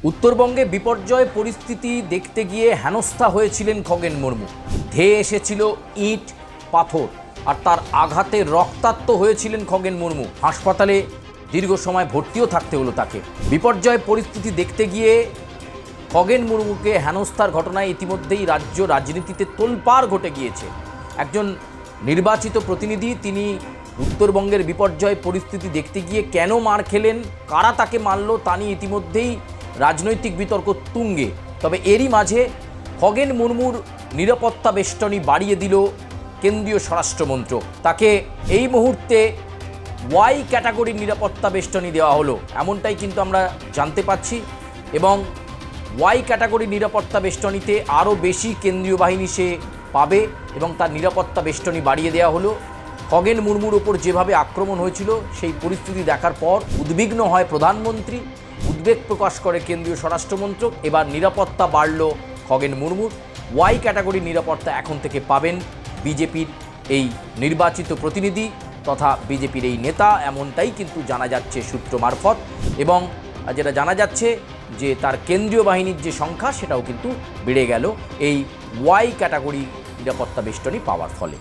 উত্তরবঙ্গে বিপর্যয় পরিস্থিতি দেখতে গিয়ে হেনস্থা হয়েছিলেন খগেন মুর্মু। ধেয়ে এসেছিল ইট পাথর, আর তার আঘাতে রক্তাক্ত হয়েছিলেন খগেন মুর্মু। হাসপাতালে দীর্ঘ সময় ভর্তিও থাকতে হলো তাকে। বিপর্যয় পরিস্থিতি দেখতে গিয়ে খগেন মুর্মুকে হেনস্থার ঘটনায় ইতিমধ্যেই রাজ্য রাজনীতিতে তোলপাড় ঘটে গিয়েছে। একজন নির্বাচিত প্রতিনিধি, তিনি উত্তরবঙ্গের বিপর্যয় পরিস্থিতি দেখতে গিয়ে কেন মার খেলেন, কারা তাকে মারল, তা নিয়ে ইতিমধ্যেই রাজনৈতিক বিতর্ক তুঙ্গে। তবে এরই মাঝে খগেন মুর্মুর নিরাপত্তা বেষ্টনী বাড়িয়ে দিল কেন্দ্রীয় স্বরাষ্ট্রমন্ত্রক। তাকে এই মুহূর্তে ওয়াই ক্যাটাগরির নিরাপত্তা বেষ্টনী দেওয়া হলো, এমনটাই কিন্তু আমরা জানতে পাচ্ছি। এবং ওয়াই ক্যাটাগরির নিরাপত্তা বেষ্টনীতে আরও বেশি কেন্দ্রীয় বাহিনী সে পাবে এবং তার নিরাপত্তা বেষ্টনী বাড়িয়ে দেওয়া হলো। খগেন মুর্মুর ওপর যেভাবে আক্রমণ হয়েছিল সেই পরিস্থিতি দেখার পর উদ্বিগ্ন হয় প্রধানমন্ত্রী, উদ্বেগ প্রকাশ করে কেন্দ্রীয় স্বরাষ্ট্রমন্ত্রক। এবার নিরাপত্তা বাড়ল খগেন মুর্মুর। ওয়াই ক্যাটাগরির নিরাপত্তা এখন থেকে পাবেন বিজেপির এই নির্বাচিত প্রতিনিধি তথা বিজেপির এই নেতা, এমনটাই কিন্তু জানা যাচ্ছে সূত্র মারফত। এবং যেটা জানা যাচ্ছে যে তার কেন্দ্রীয় বাহিনীর যে সংখ্যা সেটাও কিন্তু বেড়ে গেল এই ওয়াই ক্যাটাগরি নিরাপত্তা বেষ্টনী পাওয়ার ফলে।